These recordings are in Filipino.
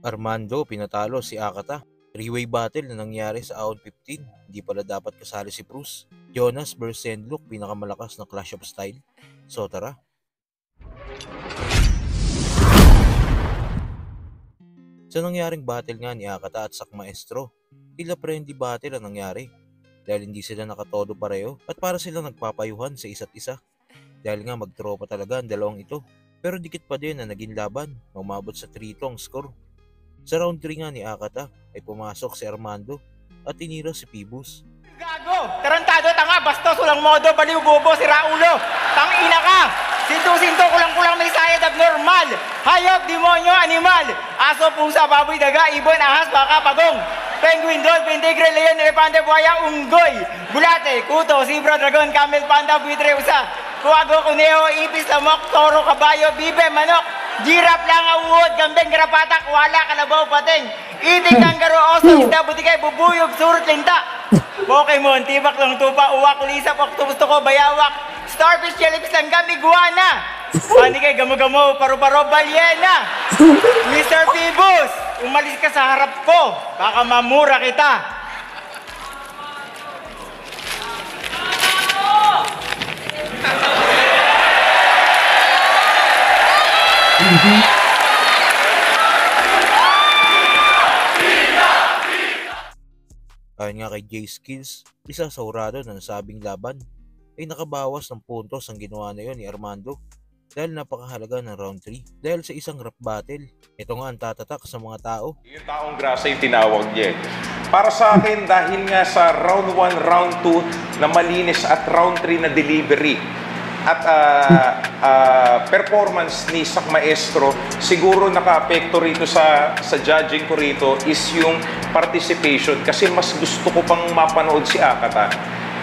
Armando pinatalo si Akata. Three-way battle na nangyari sa Aon 15. Hindi pala dapat kasali si Bruce. Jonas vs Senlook, pinakamalakas na clash of style. So tara. Sa nangyaring battle nga ni Akata at Sak Maestro, tila friendly battle ang nangyari dahil hindi sila nakatodo pareho at para silang nagpapayuhan sa isa't isa dahil nga magtropa talaga ang dalawang ito. Pero dikit pa din na naging laban, umabot sa 3-2 ang score. Sa round 3 nga ni Akata ay pumasok si Armando at tinira si Phoebus. Gago! Tarantado, tanga, bastos, walang modo, baliw, bobo, sira ulo, tangina ka! Sinto-sinto, kulang-kulang may sayad, abnormal! Hayop, demonyo, animal! Aso, pusa, baboy, daga, ibon, ahas, baka, pagong! Penguin, dolphin, tigre, leon, elefante, buhaya, unggoy! Bulate, kuto, zebra, dragon, camel, panda, buitre, usa! Kuwago, kuneho, ipis, lamok, toro, kabayo, bibe, manok! Girap lang, uod, gambeng, garapatak, wala, kalabaw, pating! Iting, kanggaro, oso, isda, butikay, bubuyog, surut, linta! Pokemon, tibak lang tupa, uwak, lisap, octopus, toko, bayawak, starfish, jellyfish, langgam, iguana. Pani kay gamo-gamo, paru-paro, balyena. Mr. Phoebus, umalis ka sa harap ko, baka mamura kita. Ayon nga kay Jay Skills, isa sa hurado na nasabing laban ay nakabawas ng puntos ang ginawa na yon ni Armando dahil napakahalaga ng round 3 dahil sa isang rap battle. Ito nga ang tatatak sa mga tao. Yung taong grasa yung tinawag niya. Para sa akin, dahil nga sa round 1, round 2 na malinis at round 3 na delivery at performance ni Sak Maestro, siguro naka-apekto rito sa judging ko rito is yung participation kasi mas gusto ko pang mapanood si Akata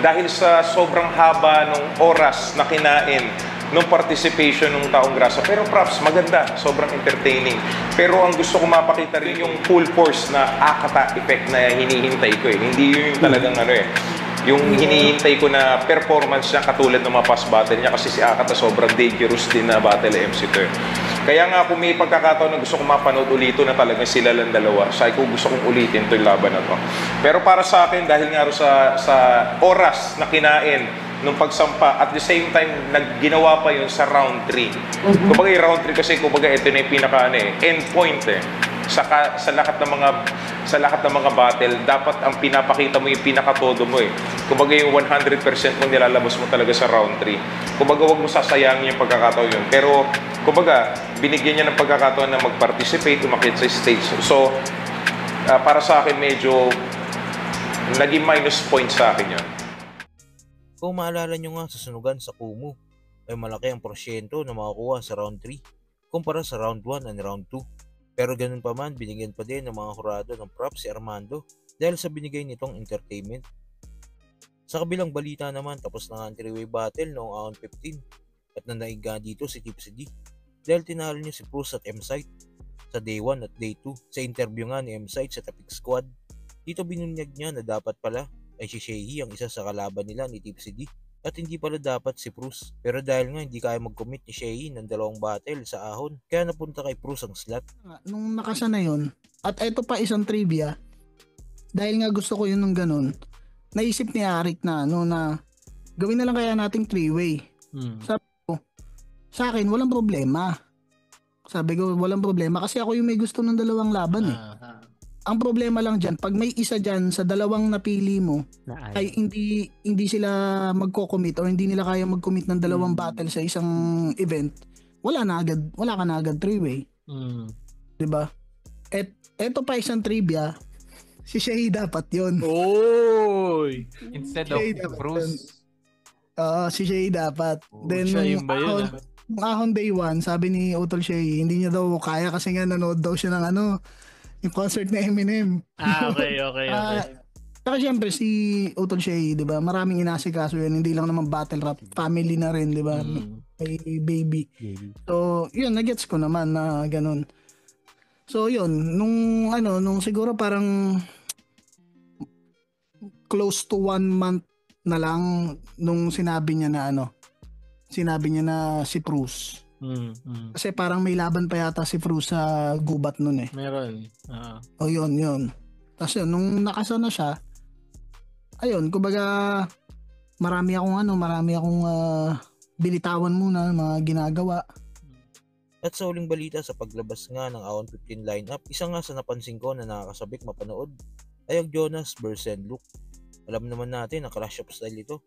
dahil sa sobrang haba ng oras na kinain nung participation ng taong grasa. Pero props, maganda, sobrang entertaining. Pero ang gusto ko mapakita rin yung full force na Akata effect na hinihintay ko eh. Hindi yun yung talagang yung hinihintay ko na performance niya katulad ng mga past battle niya kasi si Akata sobrang dangerous din na battle MC to eh. Kaya nga kung may pagkakataon na gusto kong mapanood ulito na talagang sila lang dalawa, sabi ko gusto kong ulitin to yung laban na to. Pero para sa akin, dahil nga sa oras na kinain nung pagsampa, at the same time, nagginawa pa yun sa round 3. Kumbaga yung round 3 kasi, kumbaga ito na yung pinaka end point eh. Sa lahat ng mga battle, dapat ang pinapakita mo yung pinakatodo mo eh. Kumbaga yung 100% mo nilalabas mo talaga sa round 3. Kumbaga wag mo sasayangin yung pagkakataon yun. Pero kumbaga binigyan niya ng pagkakataon na mag-participate, umakit sa stage. So para sa akin medyo naging minus point sa akin yun. Kung maalala nyo nga sa sunugan sa Kumu, ay malaki ang porsyento na makukuha sa round 3 kumpara sa round 1 and round 2. Pero ganun pa man, binigyan pa din ng mga hurado ng props si Armando dahil sa binigay nitong entertainment. Sa kabilang balita naman, tapos na nga ang three-way battle noong Aon 15 at nanaig nga dito si Tipsy D dahil tinalo niya si Bruce at M-Site sa day 1 at day 2. Sa interview nga ni M-Site sa Topic Squad, dito binunyag niya na dapat pala ay si Shehi ang isa sa kalaban nila ni Tipsy D at hindi pala dapat si Bruce. Pero dahil nga hindi kaya mag-commit ni Shehi ng dalawang battle sa Ahon, kaya napunta kay Bruce ang slot. Nung nakasa na yun, at ito pa isang trivia, dahil nga gusto ko yun ng ganun, naisip ni Arik na na gawin na lang kaya nating three-way. Sabi ko, sa akin walang problema. Sabi ko walang problema kasi ako yung may gusto ng dalawang laban eh. Ang problema lang dyan, pag may isa dyan sa dalawang napili mo, ay hindi sila magko-commit o hindi nila kaya mag-commit ng dalawang battle sa isang event, wala ka na agad three-way. Diba? Eto pa isang trivia, si Shehi dapat yun. Oy! Instead of Bruce. Si Shehi dapat. Then, siya yung ba yun? Nung Ahon day 1, sabi ni Utol Shehi, hindi niya daw kaya kasi nga nanood daw siya ng yung concert na Eminem. Okay. Saka syempre si Utol Shehi, 'di ba? Maraming inasikaso 'yan, hindi lang naman battle rap, family na rin, 'di ba? May baby. So, 'yun, nagets ko naman na ganun. So, 'yun, nung siguro parang close to 1 month na lang nung sinabi niya na si Bruce. Kasi parang may laban pa yata si Fru sa gubat nun eh. Meron. O yun. Tapos yun, nung nakasa na siya, ayun, kumbaga marami akong bilitawan muna, mga ginagawa. At sa huling balita sa paglabas nga ng Aon 15 lineup, isa nga sa napansin ko na nakakasabik mapanood ay ang Jonas vs. Luke. Alam naman natin na clash of style ito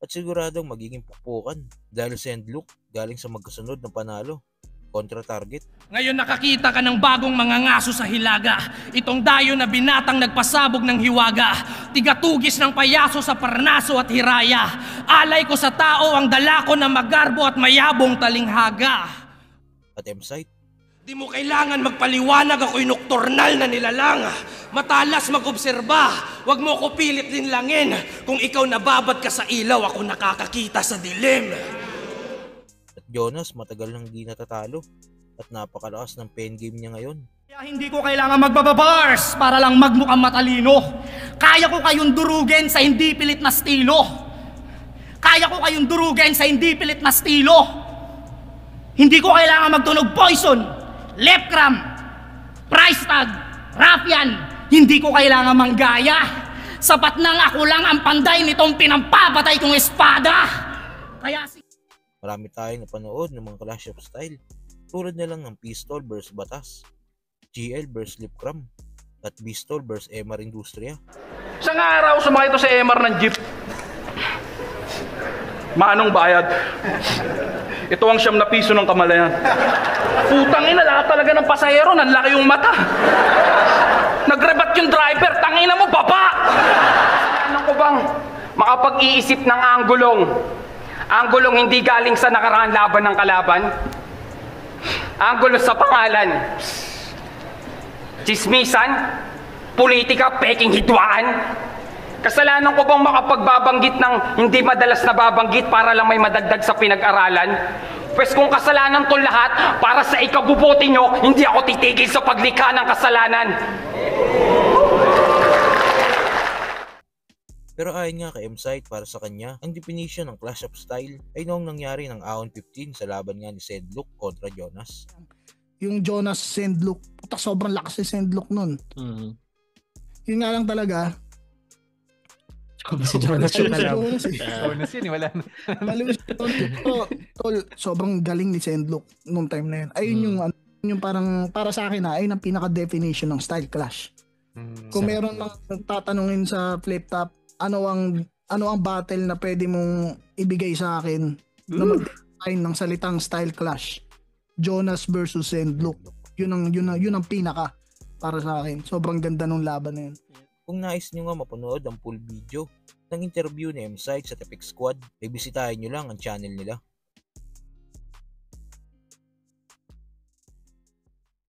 at siguradong magiging pukpukan dahil si Luke galing sa magkasunod na panalo kontra Target. Ngayon nakakita ka ng bagong mga ngaso sa hilaga. Itong dayo na binatang nagpasabog ng hiwaga. Tigatugis ng payaso sa Parnaso at Hiraya. Alay ko sa tao ang dala ko na magarbo at mayabong talinghaga. At M-Site, di mo kailangan magpaliwanag, ako'y nokturnal na nilalang. Matalas mag-obserba, wag mo ko pilit linlangin. Kung ikaw nababad ka sa ilaw, ako nakakakita sa dilim. At Jonas matagal nang di natatalo at napakalakas ng pen game niya ngayon. Kaya hindi ko kailangan magbababars para lang magmukhang matalino. Kaya ko kayong durugin sa hindi pilit na estilo. Kaya ko kayong durugin sa hindi pilit na estilo. Hindi ko kailangan magtunog poison, left cram, price tag, ruffian. Hindi ko kailangan manggaya. Sapat nang ako lang ang panday nitong pinampapatay kong espada. Kaya Marami tayong napanood ng mga clash of style tulad na lang ng Pistol vs. Batas, GL vs. Lipcram, at Pistol vs. MR Industria. Isang araw sumakay ito sa MR ng jeep. Manong bayad. Ito ang 9 na piso ng kamalayan. Putang ina, lahat talaga ng pasahero, nanlaki yung mata. Nagrebat yung driver, tangina mo, baba! Ano ko bang makapag-iisip ng anggulong? Anggulong hindi galing sa nakaraang laban ng kalaban. Anggulo sa pangalan. Chismisan, politika, peking hidwaan. Kasalanan ko bang makapagbabanggit ng hindi madalas nababanggit para lang may madagdag sa pinag-aralan? Pwes kung kasalanan to lahat, para sa ikabubuti nyo, hindi ako titigil sa paglikha ng kasalanan. Pero ayon nga kay M-Site, para sa kanya, ang definition ng clash of style ay noong nangyari ng Aon 15 sa laban nga ni Sendluk kontra Jonas. Yung Jonas Sendluk, puta sobrang lakas si Sendluk nun. Yun nga lang talaga, Si Jonas yun na lang. Jonas yun, wala na. Sobrang galing ni Sendluk nung time na yun. Ayun yung parang, para sa akin ayun ang pinaka-definition ng style clash. Kung meron nang tatanungin sa flip top, ano ang battle na pwede mong ibigay sa akin na mag-define ng salitang style clash? Jonas versus Sendluk. Yun ang pinaka para sa akin. Sobrang ganda nung laban na yun. Kung nais nyo nga mapanood ang full video ng interview ni M-Site sa Tepec Squad, ay bisitahin nyo lang ang channel nila.